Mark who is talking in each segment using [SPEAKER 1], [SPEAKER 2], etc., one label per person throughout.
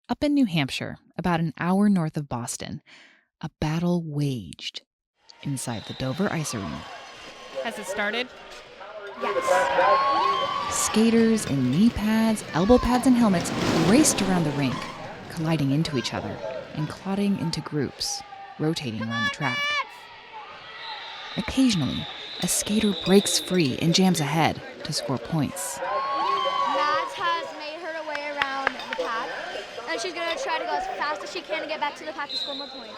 [SPEAKER 1] Up in New Hampshire, about an hour north of Boston, a battle waged inside the Dover Ice Arena.
[SPEAKER 2] Has it started?
[SPEAKER 3] Yes.
[SPEAKER 1] Skaters in knee pads, elbow pads, and helmets raced around the rink, colliding into each other and clotting into groups, rotating around the track. Occasionally, a skater breaks free and jams ahead to score points.
[SPEAKER 3] Mads has made her way around the pack, and she's going to try to go as fast as she can to get back to the pack to score more points.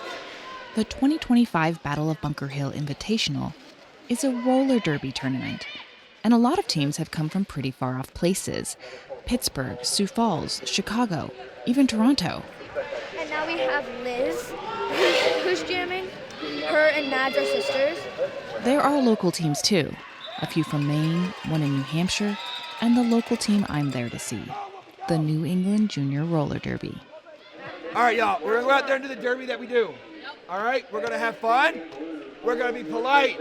[SPEAKER 1] The 2025 Battle of Bunker Hill Invitational is a roller derby tournament, and a lot of teams have come from pretty far-off places. Pittsburgh, Sioux Falls, Chicago, even Toronto.
[SPEAKER 3] And now we have Liz, who's jamming. Her and Mads are sisters.
[SPEAKER 1] There are local teams too, a few from Maine, one in New Hampshire, and the local team I'm there to see, the New England Junior Roller Derby.
[SPEAKER 4] All right, y'all, we're going to go out there and do the derby that we do. All right, we're going to have fun. We're going to be polite,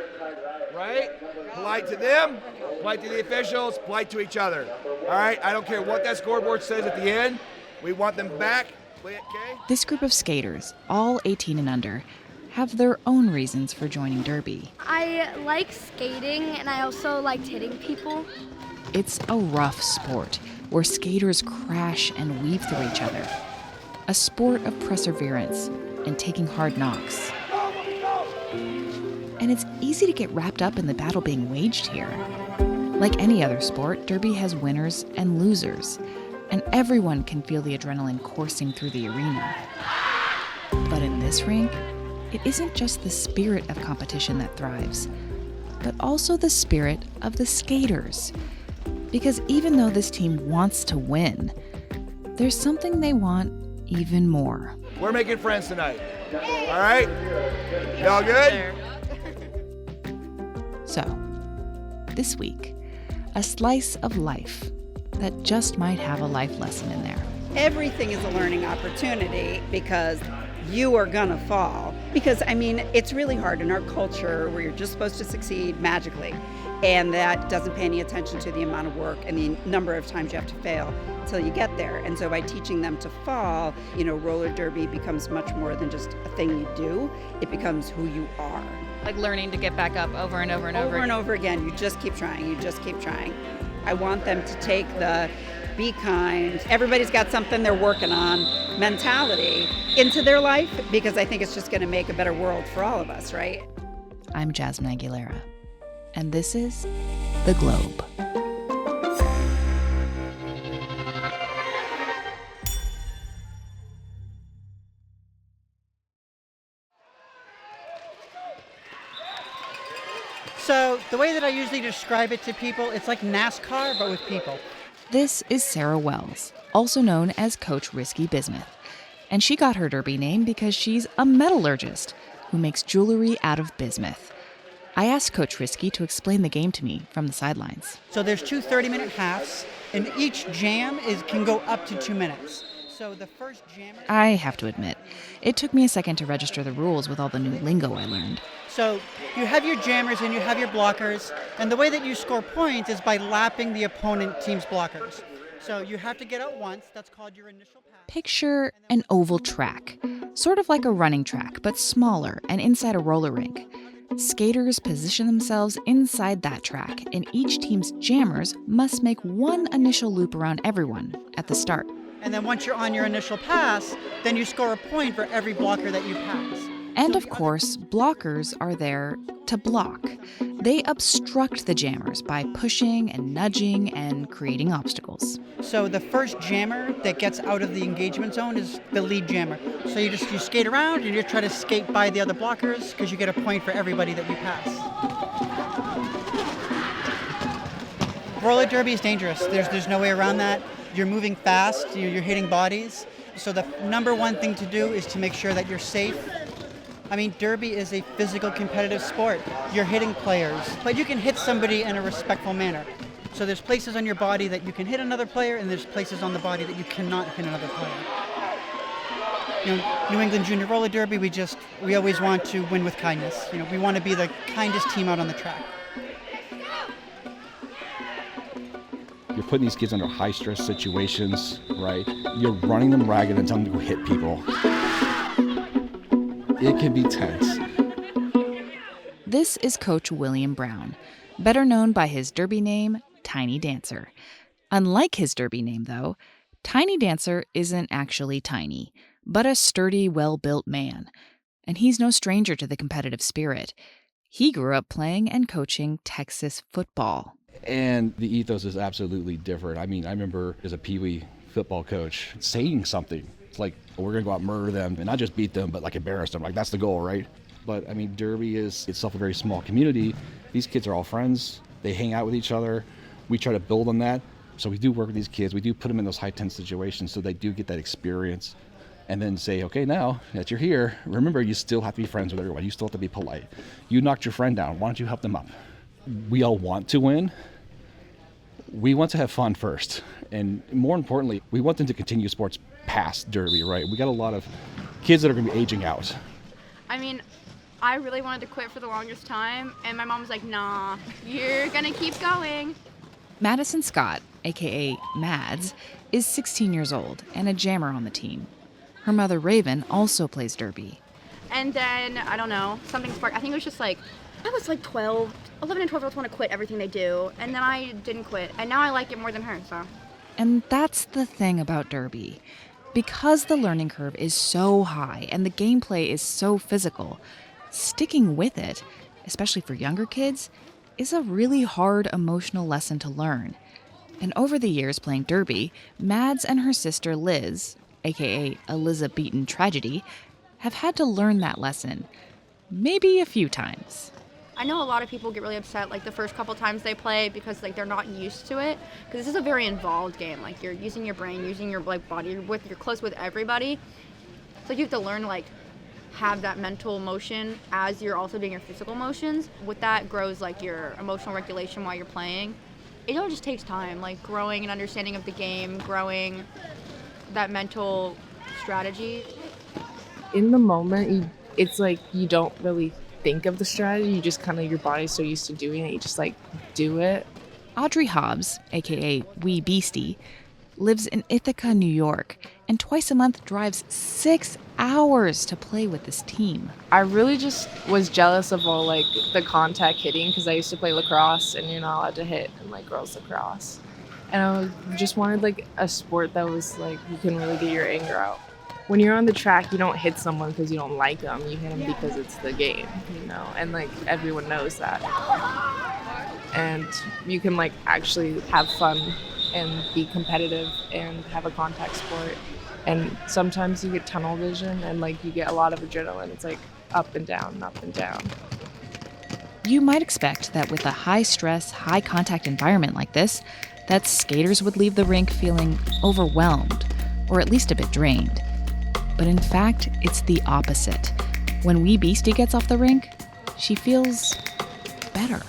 [SPEAKER 4] right? Polite to them, polite to the officials, polite to each other. All right, I don't care what that scoreboard says at the end. We want them back. Okay?
[SPEAKER 1] This group of skaters, all 18 and under, have their own reasons for joining Derby.
[SPEAKER 3] I like skating, and I also liked hitting people.
[SPEAKER 1] It's a rough sport where skaters crash and weave through each other. A sport of perseverance and taking hard knocks. And it's easy to get wrapped up in the battle being waged here. Like any other sport, Derby has winners and losers, and everyone can feel the adrenaline coursing through the arena. But in this rink, it isn't just the spirit of competition that thrives, but also the spirit of the skaters. Because even though this team wants to win, there's something they want even more.
[SPEAKER 4] We're making friends tonight. All right? Y'all good?
[SPEAKER 1] So, this week, a slice of life that just might have a life lesson in there.
[SPEAKER 5] Everything is a learning opportunity because you are gonna fall. Because, it's really hard in our culture where you're just supposed to succeed magically, and that doesn't pay any attention to the amount of work and the number of times you have to fail until you get there. And so by teaching them to fall, roller derby becomes much more than just a thing you do. It becomes who you are.
[SPEAKER 2] Like learning to get back up over and over and over.
[SPEAKER 5] Over and over again. You just keep trying. You just keep trying. I want them to take the be kind, everybody's got something they're working on mentality into their life, because I think it's just going to make a better world for all of us, right?
[SPEAKER 1] I'm Jazmin Aguilera, and this is The Globe.
[SPEAKER 6] So the way that I usually describe it to people, it's like NASCAR, but with people.
[SPEAKER 1] This is Sarah Wells, also known as Coach Risky Bismuth. And she got her derby name because she's a metallurgist who makes jewelry out of bismuth. I asked Coach Risky to explain the game to me from the sidelines.
[SPEAKER 6] So there's two 30-minute halves, and each jam can go up to 2 minutes. So the first jammer...
[SPEAKER 1] I have to admit, it took me a second to register the rules with all the new lingo I learned.
[SPEAKER 6] So you have your jammers and you have your blockers, and the way that you score points is by lapping the opponent team's blockers. So you have to get out once, that's called your initial pass.
[SPEAKER 1] Picture an oval track, sort of like a running track, but smaller and inside a roller rink. Skaters position themselves inside that track, and each team's jammers must make one initial loop around everyone at the start.
[SPEAKER 6] And then once you're on your initial pass, then you score a point for every blocker that you pass.
[SPEAKER 1] And of course, blockers are there to block. They obstruct the jammers by pushing and nudging and creating obstacles.
[SPEAKER 6] So the first jammer that gets out of the engagement zone is the lead jammer. So you skate around and you try to skate by the other blockers because you get a point for everybody that you pass. Roller derby is dangerous. There's no way around that. You're moving fast, you're hitting bodies. So the number one thing to do is to make sure that you're safe. Derby is a physical competitive sport. You're hitting players, but you can hit somebody in a respectful manner. So there's places on your body that you can hit another player, and there's places on the body that you cannot hit another player. New England Junior Roller Derby, we always want to win with kindness. We want to be the kindest team out on the track.
[SPEAKER 7] Your putting these kids under high stress situations, right? You're running them ragged and telling them to go hit people. It can be tense.
[SPEAKER 1] This is Coach William Brown, better known by his derby name, Tiny Dancer. Unlike his derby name, though, Tiny Dancer isn't actually tiny, but a sturdy, well-built man. And he's no stranger to the competitive spirit. He grew up playing and coaching Texas football.
[SPEAKER 7] And the ethos is absolutely different. I mean, I remember as a peewee football coach saying something. It's like, we're going to go out and murder them and not just beat them, but like embarrass them. Like, that's the goal, right? But I mean, Derby is itself a very small community. These kids are all friends. They hang out with each other. We try to build on that. So we do work with these kids. We do put them in those high tense situations so they do get that experience. And then say, okay, now that you're here, remember, you still have to be friends with everyone. You still have to be polite. You knocked your friend down. Why don't you help them up? We all want to win. We want to have fun first. And more importantly, we want them to continue sports past Derby, right? We got a lot of kids that are going to be aging out.
[SPEAKER 8] I mean, I really wanted to quit for the longest time, and my mom was like, nah, you're going to keep going.
[SPEAKER 1] Madison Scott, a.k.a. Mads, is 16 years old and a jammer on the team. Her mother, Raven, also plays derby.
[SPEAKER 8] And then, I don't know, something sparked. I think it was just like, I was like 12, 11 and 12-year-olds want to quit everything they do. And then I didn't quit. And now I like it more than her, so.
[SPEAKER 1] And that's the thing about derby. Because the learning curve is so high and the gameplay is so physical, sticking with it, especially for younger kids, is a really hard emotional lesson to learn. And over the years playing derby, Mads and her sister Liz, a.k.a. Elizabeatin Tragedy, have had to learn that lesson, maybe a few times.
[SPEAKER 8] I know a lot of people get really upset like the first couple times they play because like they're not used to it. Because this is a very involved game. Like you're using your brain, using your like body. You're close with everybody. So you have to learn like have that mental motion as you're also doing your physical motions. With that grows like your emotional regulation while you're playing. It all just takes time, like growing an understanding of the game, growing that mental strategy.
[SPEAKER 9] In the moment, it's like you don't really think of the strategy. You just kind of, your body's so used to doing it, you just like do it.
[SPEAKER 1] Audrey Hobbs, aka Wee Beastie, lives in Ithaca, New York, and twice a month drives 6 hours to play with this team.
[SPEAKER 9] I really just was jealous of all like the contact hitting because I used to play lacrosse and you're not allowed to hit in like girls lacrosse. And I just wanted like a sport that was like you can really get your anger out. When you're on the track, you don't hit someone because you don't like them. You hit them because it's the game, you know, and like everyone knows that. And you can like actually have fun and be competitive and have a contact sport. And sometimes you get tunnel vision and like you get a lot of adrenaline. It's like up and down, up and down.
[SPEAKER 1] You might expect that with a high-stress, high-contact environment like this, that skaters would leave the rink feeling overwhelmed, or at least a bit drained. But in fact, it's the opposite. When Wee Beastie gets off the rink, she feels better.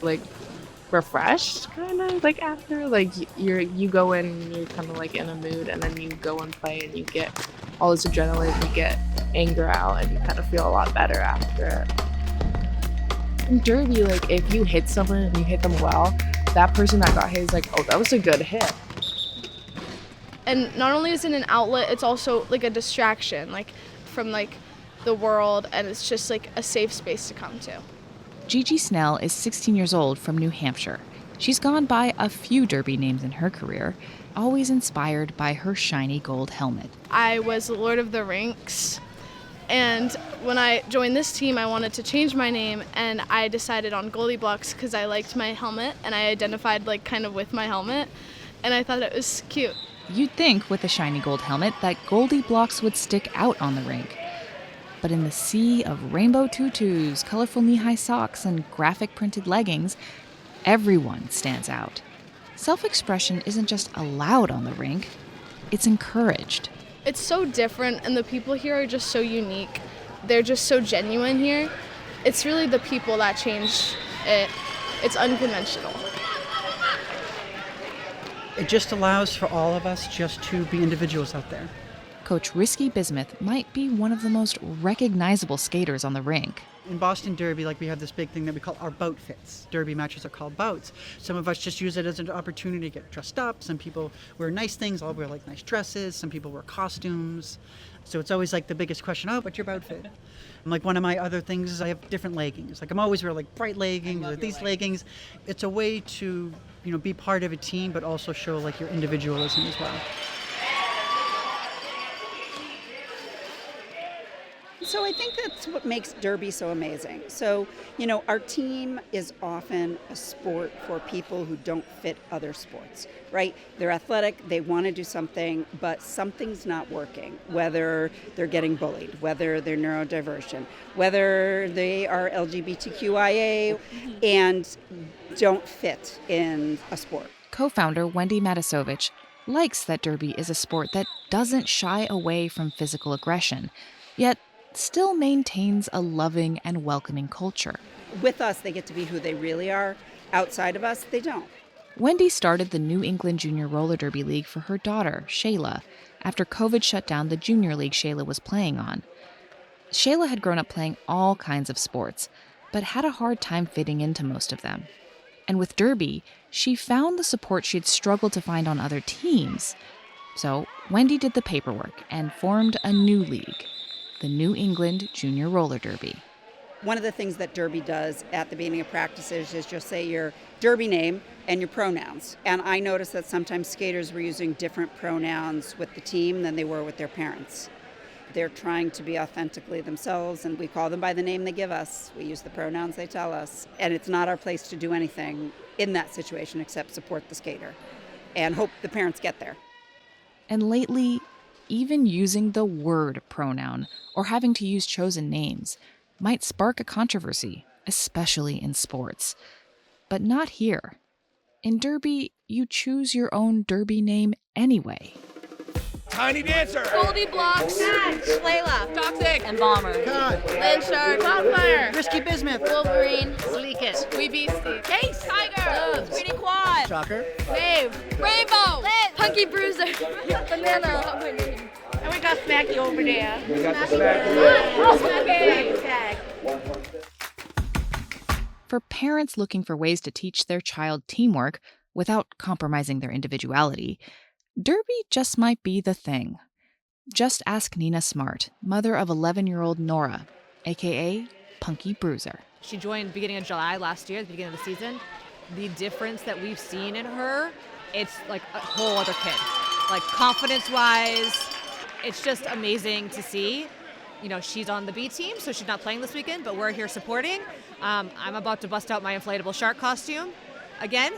[SPEAKER 9] Like refreshed, kind of like after, like you go in and you're kind of like in a mood, and then you go and play and you get all this adrenaline, you get anger out, and you kind of feel a lot better after it. In derby, like if you hit someone and you hit them well, that person that got hit is like, oh, that was a good hit.
[SPEAKER 10] And not only is it an outlet, it's also like a distraction, like from like the world, and it's just like a safe space to come to.
[SPEAKER 1] Gigi Snell is 16 years old from New Hampshire. She's gone by a few derby names in her career, always inspired by her shiny gold helmet.
[SPEAKER 10] I was Lord of the Rinks, and when I joined this team, I wanted to change my name, and I decided on Goldie Blocks because I liked my helmet, and I identified like kind of with my helmet, and I thought it was cute.
[SPEAKER 1] You'd think with a shiny gold helmet that Goldie Blocks would stick out on the rink. But in the sea of rainbow tutus, colorful knee-high socks, and graphic printed leggings, everyone stands out. Self-expression isn't just allowed on the rink, it's encouraged.
[SPEAKER 10] It's so different, and the people here are just so unique. They're just so genuine here. It's really the people that change it. It's unconventional.
[SPEAKER 6] It just allows for all of us just to be individuals out there.
[SPEAKER 1] Coach Risky Bismuth might be one of the most recognizable skaters on the rink.
[SPEAKER 6] In Boston Derby, like we have this big thing that we call our boat fits. Derby matches are called boats. Some of us just use it as an opportunity to get dressed up. Some people wear nice things. I'll wear like nice dresses. Some people wear costumes. So it's always like the biggest question, oh, what's your boat fit? And like one of my other things is I have different leggings. Like I'm always wearing like bright leggings or these leggings. It's a way to, be part of a team, but also show like your individualism as well.
[SPEAKER 5] So I think that's what makes Derby so amazing. So, our team is often a sport for people who don't fit other sports, right? They're athletic, they want to do something, but something's not working, whether they're getting bullied, whether they're neurodivergent, whether they are LGBTQIA and don't fit in a sport.
[SPEAKER 1] Co-founder Wendy Matisovich likes that Derby is a sport that doesn't shy away from physical aggression, yet still maintains a loving and welcoming culture.
[SPEAKER 5] With us, they get to be who they really are. Outside of us, they don't.
[SPEAKER 1] Wendy started the New England Junior Roller Derby League for her daughter, Shayla, after COVID shut down the junior league Shayla was playing on. Shayla had grown up playing all kinds of sports, but had a hard time fitting into most of them. And with Derby, she found the support she had struggled to find on other teams. So Wendy did the paperwork and formed a new league, the New England Junior Roller Derby.
[SPEAKER 5] One of the things that Derby does at the beginning of practices is just say your Derby name and your pronouns. And I noticed that sometimes skaters were using different pronouns with the team than they were with their parents. They're trying to be authentically themselves, and we call them by the name they give us. We use the pronouns they tell us. And it's not our place to do anything in that situation except support the skater and hope the parents get there.
[SPEAKER 1] And lately, even using the word pronoun or having to use chosen names might spark a controversy, especially in sports. But not here. In Derby, you choose your own Derby name anyway.
[SPEAKER 4] Tiny Dancer.
[SPEAKER 3] Goldie Blocks.
[SPEAKER 2] Layla. Toxic. And Bomber.
[SPEAKER 3] Land Shark. Wildfire.
[SPEAKER 6] Risky Bismuth.
[SPEAKER 3] Wolverine.
[SPEAKER 2] Sleekest.
[SPEAKER 10] Wee Beastie.
[SPEAKER 3] Case. Tiger.
[SPEAKER 2] Speeding Quad.
[SPEAKER 6] Shocker.
[SPEAKER 3] Wave.
[SPEAKER 2] Rainbow.
[SPEAKER 3] Punky Bruiser. Banana.
[SPEAKER 10] And we got Smacky over there.
[SPEAKER 4] We got the smack.
[SPEAKER 3] Tag.
[SPEAKER 1] For parents looking for ways to teach their child teamwork without compromising their individuality, Derby just might be the thing. Just ask Nina Smart, mother of 11-year-old Nora, aka Punky Bruiser.
[SPEAKER 11] She joined beginning of July last year, at the beginning of the season. The difference that we've seen in her, it's like a whole other kid. Like confidence-wise, it's just amazing to see. She's on the B team, so she's not playing this weekend, but we're here supporting. I'm about to bust out my inflatable shark costume again,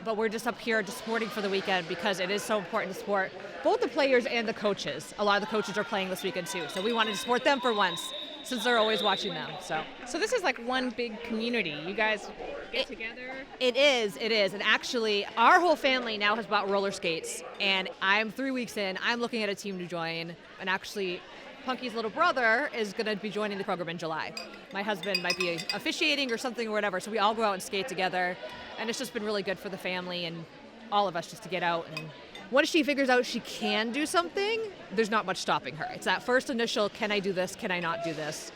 [SPEAKER 11] but we're just up here just supporting for the weekend because it is so important to support both the players and the coaches. A lot of the coaches are playing this weekend too, so we wanted to support them for once since they're always watching them.
[SPEAKER 2] So this is like one big community. You guys get together?
[SPEAKER 11] It is. And actually, our whole family now has bought roller skates, and I'm 3 weeks in. I'm looking at a team to join, and actually, Punky's little brother is going to be joining the program in July. My husband might be officiating or something or whatever, so we all go out and skate together, and it's just been really good for the family and all of us just to get out. And once she figures out she can do something, there's not much stopping her. It's that first initial, can I do this, can I not do this?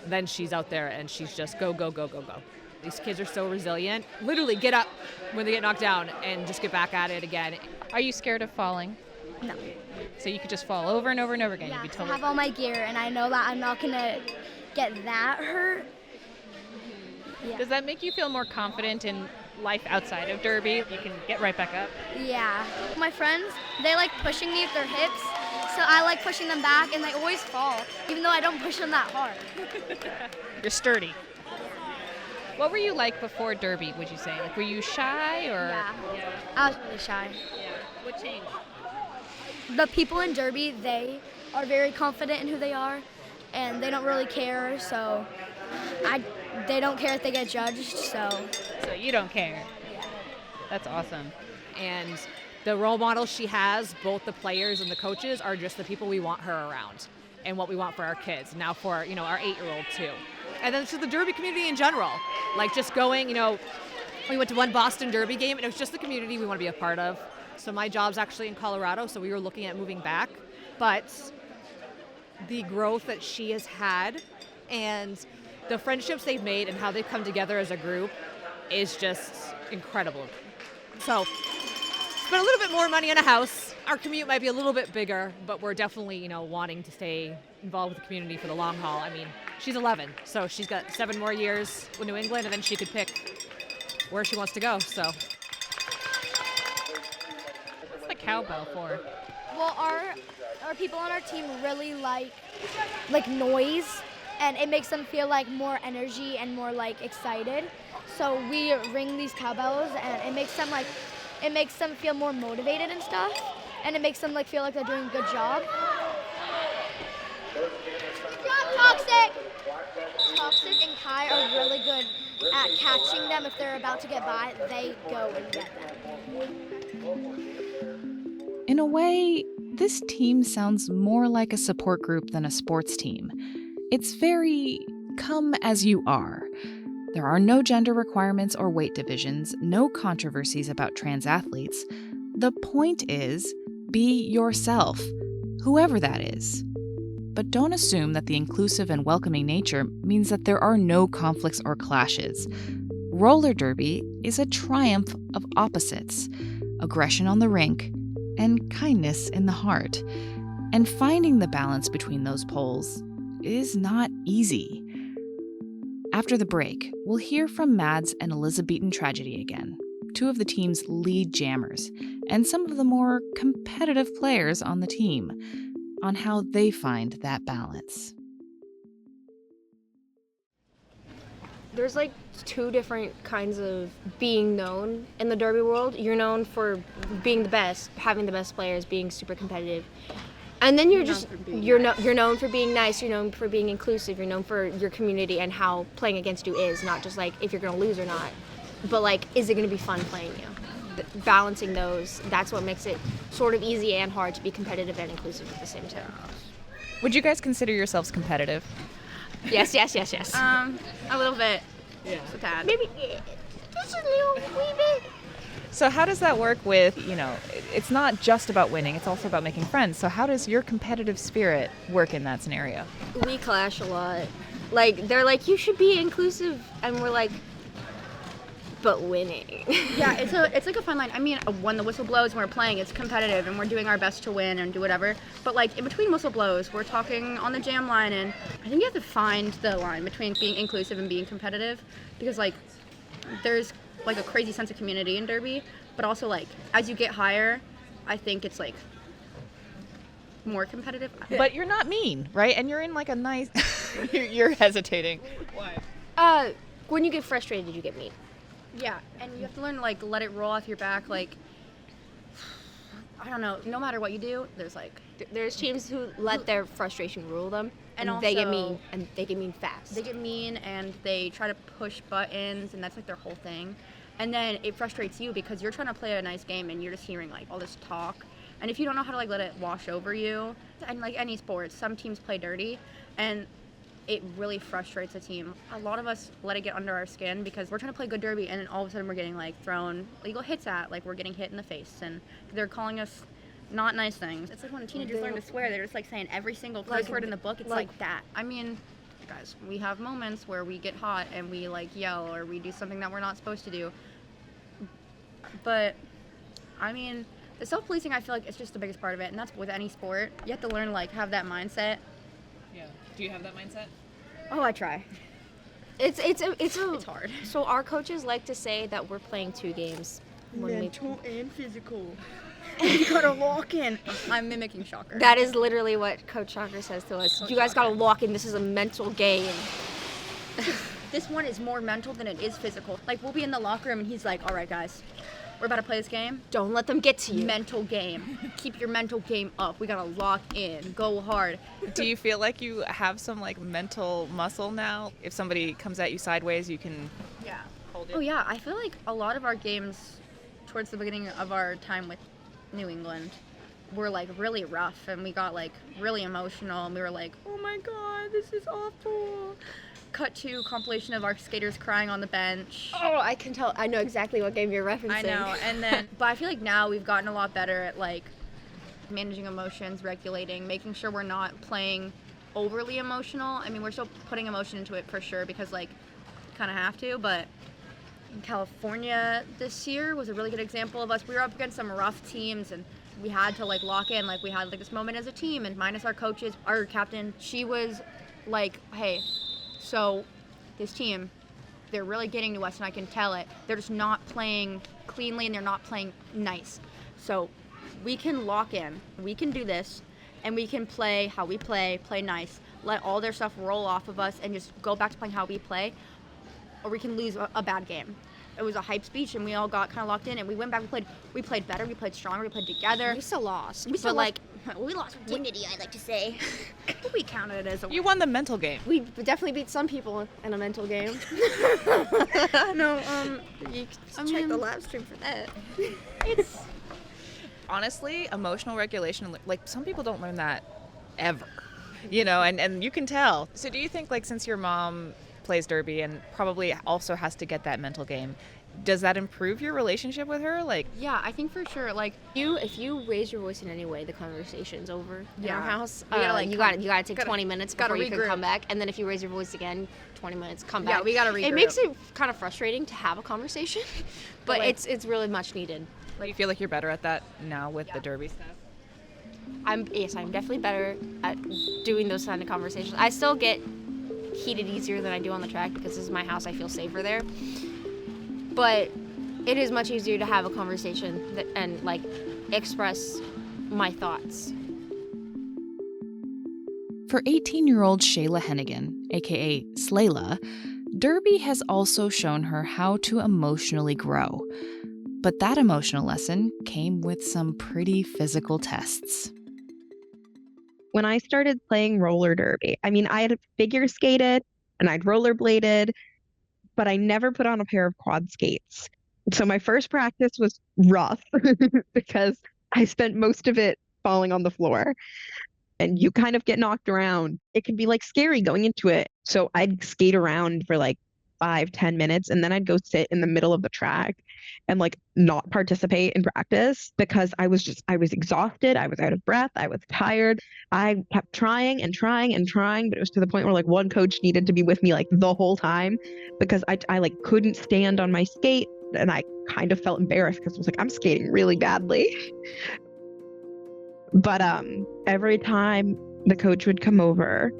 [SPEAKER 11] Then she's out there and she's just go, go, go, go, go. These kids are so resilient. Literally get up when they get knocked down and just get back at it again.
[SPEAKER 2] Are you scared of falling?
[SPEAKER 3] No.
[SPEAKER 2] So you could just fall over and over and over again.
[SPEAKER 3] Yeah,
[SPEAKER 2] You'd be
[SPEAKER 3] I
[SPEAKER 2] totally
[SPEAKER 3] have all my gear, and I know that I'm not going to get that hurt. Yeah.
[SPEAKER 2] Does that make you feel more confident in life outside of Derby? You can get right back up.
[SPEAKER 3] Yeah. My friends, they like pushing me with their hips, so I like pushing them back, and they always fall, even though I don't push them that hard.
[SPEAKER 2] You're sturdy. What were you like before Derby, would you say? Like, were you shy or?
[SPEAKER 3] Yeah. I was really shy.
[SPEAKER 2] Yeah. What changed?
[SPEAKER 3] The people in Derby, they are very confident in who they are, and they don't really care, so they don't care if they get judged, so.
[SPEAKER 2] So you don't care.
[SPEAKER 3] Yeah.
[SPEAKER 2] That's awesome.
[SPEAKER 11] And the role models she has, both the players and the coaches, are just the people we want her around and what we want for our kids. Now for, our 8-year-old too. And then to the Derby community in general. Like just going, we went to one Boston Derby game and it was just the community we want to be a part of. So my job's actually in Colorado, so we were looking at moving back. But the growth that she has had and the friendships they've made and how they've come together as a group is just incredible. So spend a little bit more money on a house. Our commute might be a little bit bigger, but we're definitely, wanting to stay involved with the community for the long haul. I mean, she's 11, so she's got 7 more years with New England, and then she could pick where she wants to go. So
[SPEAKER 2] What's the cowbell for?
[SPEAKER 3] Well, our people on our team really like noise, and it makes them feel like more energy and more like excited. So we ring these cowbells, and it makes them feel more motivated and stuff, and it makes them feel like they're doing a good job. Toxic and Kai are really good at catching them. If they're about to get by, they go and get them.
[SPEAKER 1] In a way, this team sounds more like a support group than a sports team. It's very come as you are. There are no gender requirements or weight divisions, no controversies about trans athletes. The point is, be yourself, whoever that is. But don't assume that the inclusive and welcoming nature means that there are no conflicts or clashes. Roller derby is a triumph of opposites: aggression on the rink and kindness in the heart. And finding the balance between those poles is not easy. After the break, we'll hear from Mads and Elizabeatin Tragedy again, 2 of the team's lead jammers, and some of the more competitive players on the team, on how they find that balance.
[SPEAKER 12] There's 2 different kinds of being known in the derby world. You're known for being the best, having the best players, being super competitive. And then you're known for being nice, you're known for being inclusive, you're known for your community and how playing against you is, not just if you're going to lose or not, but is it going to be fun playing you? Balancing those, that's what makes it sort of easy and hard to be competitive and inclusive at the same time.
[SPEAKER 2] Would you guys consider yourselves competitive?
[SPEAKER 8] Yes. A little bit. Yeah. Just a tad.
[SPEAKER 12] Maybe just a little wee bit.
[SPEAKER 2] So how does that work with, it's not just about winning, it's also about making friends. So how does your competitive spirit work in that scenario?
[SPEAKER 12] We clash a lot. They're you should be inclusive, and we're but winning.
[SPEAKER 8] Yeah, it's a fine line. I mean, when the whistle blows and we're playing, it's competitive and we're doing our best to win and do whatever. But in between whistle blows, we're talking on the jam line, and I think you have to find the line between being inclusive and being competitive, because there's a crazy sense of community in derby, but also as you get higher, I think it's more competitive.
[SPEAKER 2] But you're not mean, right? And you're in a nice you're hesitating. Why?
[SPEAKER 12] When you get frustrated, you get mean.
[SPEAKER 8] Yeah, and you have to learn to let it roll off your back. I don't know. No matter what you do,
[SPEAKER 12] there's teams who let their frustration rule them, and
[SPEAKER 8] also,
[SPEAKER 12] they get mean, and they get mean fast.
[SPEAKER 8] They get mean, and they try to push buttons, and that's their whole thing. And then it frustrates you because you're trying to play a nice game, and you're just hearing all this talk. And if you don't know how to let it wash over you, and any sports, some teams play dirty, and it really frustrates a team. A lot of us let it get under our skin because we're trying to play good derby, and then all of a sudden we're getting thrown illegal hits at, we're getting hit in the face, and they're calling us not nice things. It's when teenagers learn to swear, they're just saying every single curse word in the book. It's that. I mean, guys, we have moments where we get hot and we yell or we do something that we're not supposed to do. But I mean, the self-policing, I feel it's just the biggest part of it, and that's with any sport. You have to learn have that mindset.
[SPEAKER 2] Yeah. Do you have that mindset?
[SPEAKER 8] Oh, I try.
[SPEAKER 12] It's
[SPEAKER 8] hard.
[SPEAKER 12] So our coaches like to say that we're playing 2 games.
[SPEAKER 8] Mental and physical. You gotta lock in. I'm mimicking Shocker.
[SPEAKER 12] That is literally what Coach Shocker says to us. You guys gotta lock in. This is a mental game.
[SPEAKER 8] This one is more mental than it is physical. We'll be in the locker room and he's all right, guys, we're about to play this game.
[SPEAKER 12] Don't let them get to you.
[SPEAKER 8] Mental game. Keep your mental game up. We gotta lock in. Go hard.
[SPEAKER 2] Do you feel like you have some mental muscle now? If somebody comes at you sideways, you can hold it?
[SPEAKER 8] Oh yeah, I feel a lot of our games towards the beginning of our time with New England were really rough, and we got really emotional, and we were oh my god, this is awful. Cut to compilation of our skaters crying on the bench.
[SPEAKER 12] Oh, I can tell. I know exactly what game you're referencing.
[SPEAKER 8] I know. And then, but I feel now we've gotten a lot better at managing emotions, regulating, making sure we're not playing overly emotional. I mean, we're still putting emotion into it for sure because like kind of have to, but in California this year was a really good example of us. We were up against some rough teams and we had to like lock in. Like we had like this moment as a team, and minus our coaches, our captain, she was like, hey, so this team, they're really getting to us and I can tell it. They're just not playing cleanly and they're not playing nice. So we can lock in, we can do this, and we can play how we play nice, let all their stuff roll off of us and just go back to playing how we play, or we can lose a bad game. It was a hype speech and we all got kind of locked in and we went back, we played better, we played stronger, we played together.
[SPEAKER 12] We still lost.
[SPEAKER 8] We lost with dignity, I like to say. We counted it as a win.
[SPEAKER 2] You won the mental game.
[SPEAKER 12] We definitely beat some people in a mental game. No, you can check the live stream for that.
[SPEAKER 2] It's honestly emotional regulation. Like some people don't learn that ever, and you can tell. So do you think like since your mom plays derby and probably also has to get that mental game, does that improve your relationship with her? Like,
[SPEAKER 12] yeah, I think for sure. Like, if you raise your voice in any way, the conversation's over in our house. You gotta take 20 minutes before you can come back, and then if you raise your voice again, 20 minutes, come back.
[SPEAKER 8] Yeah, we gotta regroup.
[SPEAKER 12] It makes it kind of frustrating to have a conversation, but like, it's really much needed.
[SPEAKER 2] Like, you feel like you're better at that now with the derby stuff?
[SPEAKER 12] I'm definitely better at doing those kind of conversations. I still get heated easier than I do on the track because this is my house. I feel safer there. But it is much easier to have a conversation and like express my thoughts.
[SPEAKER 1] For 18-year-old Shayla Hennigan, aka Slayla, derby has also shown her how to emotionally grow. But that emotional lesson came with some pretty physical tests.
[SPEAKER 13] When I started playing roller derby, I mean, I had figure skated and I'd rollerbladed, but I never put on a pair of quad skates. So my first practice was rough because I spent most of it falling on the floor and you kind of get knocked around. It can be like scary going into it. So I'd skate around for like 5-10 minutes and then I'd go sit in the middle of the track and like not participate in practice because I was exhausted. I was out of breath. I was tired. I kept trying and trying and trying, but it was to the point where like one coach needed to be with me like the whole time because I like couldn't stand on my skate and I kind of felt embarrassed because I was like, I'm skating really badly. But every time the coach would come over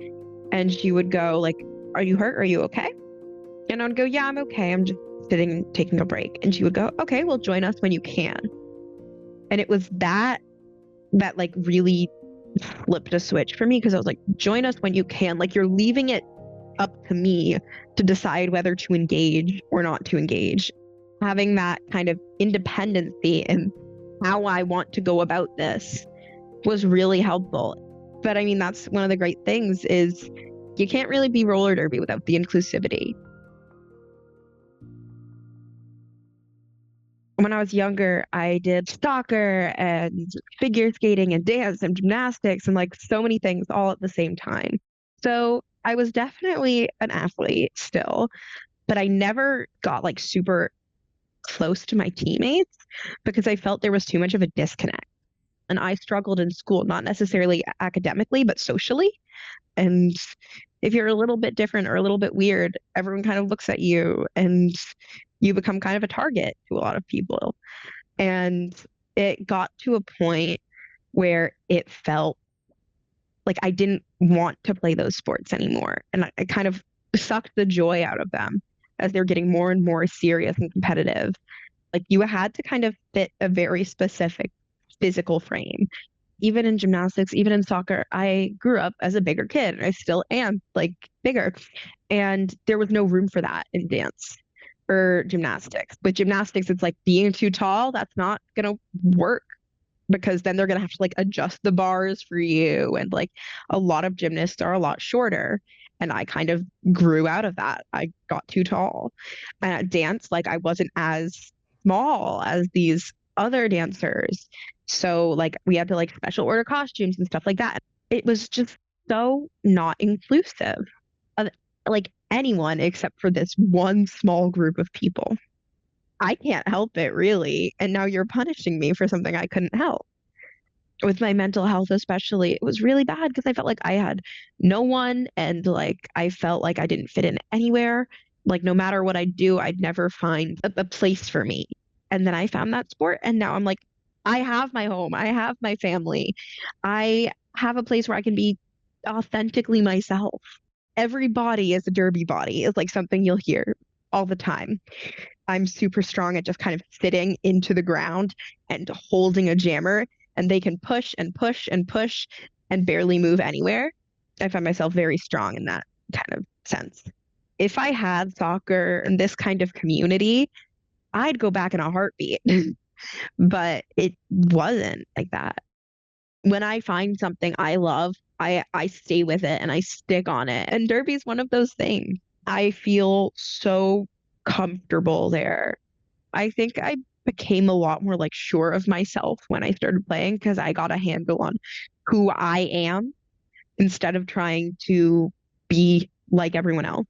[SPEAKER 13] and she would go like, are you hurt? Are you okay? And I'd go, yeah, I'm okay. I'm just sitting and taking a break. And she would go, okay, well, join us when you can. And it was that like really flipped a switch for me because I was like, join us when you can. Like you're leaving it up to me to decide whether to engage or not to engage. Having that kind of independency in how I want to go about this was really helpful. But I mean, that's one of the great things is you can't really be roller derby without the inclusivity. When I was younger, I did soccer and figure skating and dance and gymnastics and like so many things all at the same time. So I was definitely an athlete still, but I never got like super close to my teammates because I felt there was too much of a disconnect. And I struggled in school, not necessarily academically, but socially. And if you're a little bit different or a little bit weird, everyone kind of looks at you and you become kind of a target to a lot of people. And it got to a point where it felt like I didn't want to play those sports anymore. And I kind of sucked the joy out of them as they're getting more and more serious and competitive. Like you had to kind of fit a very specific physical frame. Even in gymnastics, even in soccer, I grew up as a bigger kid and I still am like bigger. And there was no room for that in dance or gymnastics. With gymnastics, it's like being too tall, that's not going to work because then they're going to have to like adjust the bars for you. And like a lot of gymnasts are a lot shorter. And I kind of grew out of that. I got too tall. And at dance, like I wasn't as small as these other dancers. So like we had to like special order costumes and stuff like that. It was just so not inclusive of like anyone except for this one small group of people. I can't help it really. And now you're punishing me for something I couldn't help. with my mental health especially. It was really bad because I felt like I had no one, and like I felt like I didn't fit in anywhere. Like no matter what I do, I'd never find a place for me. And then I found that sport, and now I'm like, I have my home, I have my family, I have a place where I can be authentically myself. Every body is a derby body is like something you'll hear all the time. I'm super strong at just kind of sitting into the ground and holding a jammer, and they can push and push and push and barely move anywhere. I find myself very strong in that kind of sense. If I had soccer and this kind of community, I'd go back in a heartbeat. But it wasn't like that. When I find something I love, I stay with it and I stick on it. And derby's one of those things. I feel so comfortable there. I think I became a lot more like sure of myself when I started playing because I got a handle on who I am instead of trying to be like everyone else.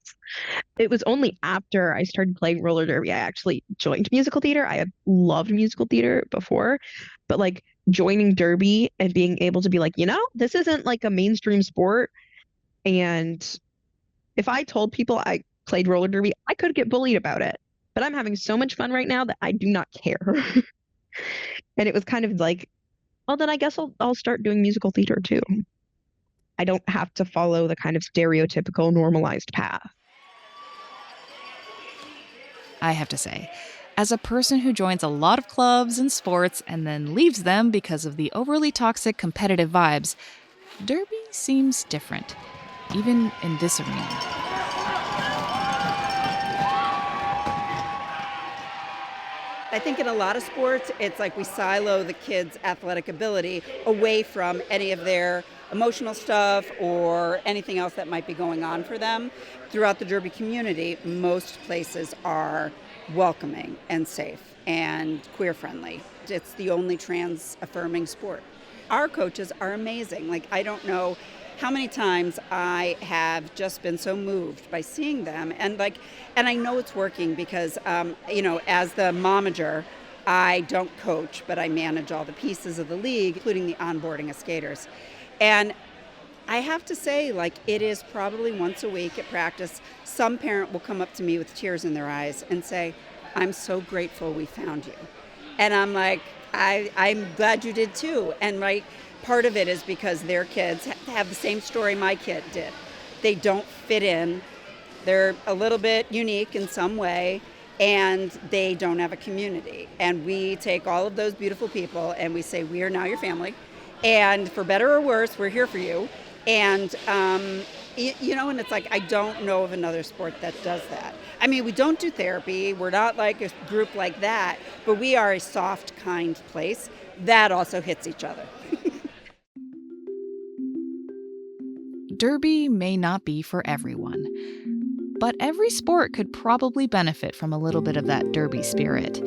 [SPEAKER 13] It was only after I started playing roller derby I actually joined musical theater. I had loved musical theater before, but like joining derby and being able to be like, this isn't like a mainstream sport. And if I told people I played roller derby, I could get bullied about it. But I'm having so much fun right now that I do not care. And it was kind of like, well, then I guess I'll start doing musical theater too. I don't have to follow the kind of stereotypical normalized path.
[SPEAKER 1] I have to say, as a person who joins a lot of clubs and sports and then leaves them because of the overly toxic competitive vibes, derby seems different, even in this arena.
[SPEAKER 5] I think in a lot of sports, it's like we silo the kids' athletic ability away from any of their emotional stuff or anything else that might be going on for them. Throughout the derby community, most places are welcoming and safe and queer friendly. It's the only trans affirming sport. Our coaches are amazing. Like, I don't know how many times I have just been so moved by seeing them, and I know it's working because as the momager, I don't coach, but I manage all the pieces of the league, including the onboarding of skaters. And I have to say, it is probably once a week at practice, some parent will come up to me with tears in their eyes and say, "I'm so grateful we found you." And I'm like, I'm glad you did too. And part of it is because their kids have the same story my kid did. They don't fit in. They're a little bit unique in some way, and they don't have a community. And we take all of those beautiful people and we say, we are now your family. And for better or worse, we're here for you. And, and it's like, I don't know of another sport that does that. I mean, we don't do therapy. We're not like a group like that, but we are a soft, kind place that also hits each other.
[SPEAKER 1] Derby may not be for everyone, but every sport could probably benefit from a little bit of that derby spirit.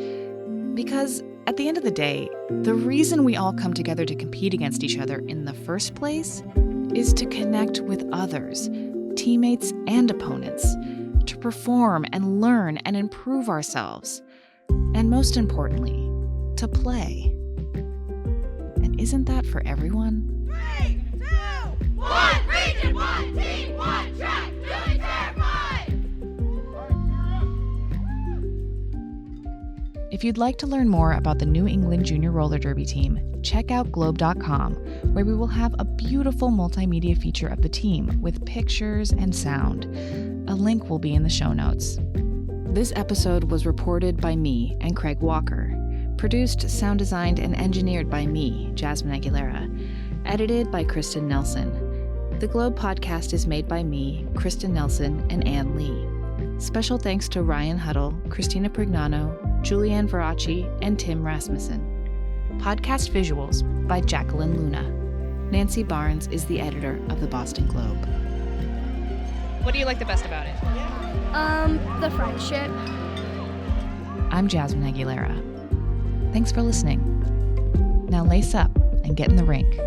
[SPEAKER 1] Because at the end of the day, the reason we all come together to compete against each other in the first place is to connect with others, teammates and opponents, to perform and learn and improve ourselves, and most importantly, to play. And isn't that for everyone?
[SPEAKER 14] 3, 2, 1, region, 1 team, 1 track, really terrified!
[SPEAKER 1] If you'd like to learn more about the New England Junior Roller Derby team, check out globe.com, where we will have a beautiful multimedia feature of the team with pictures and sound. A link will be in the show notes. This episode was reported by me and Craig Walker, produced, sound designed, and engineered by me, Jazmin Aguilera, edited by Kristen Nelson. The Globe podcast is made by me, Kristen Nelson, and Ann Lee. Special thanks to Ryan Huddle, Christina Prignano, Julianne Verace, and Tim Rasmussen. Podcast visuals by Jacqueline Luna. Nancy Barnes is the editor of the Boston Globe.
[SPEAKER 2] What do you like the best about it?
[SPEAKER 3] The friendship.
[SPEAKER 1] I'm Jazmin Aguilera. Thanks for listening. Now lace up and get in the rink.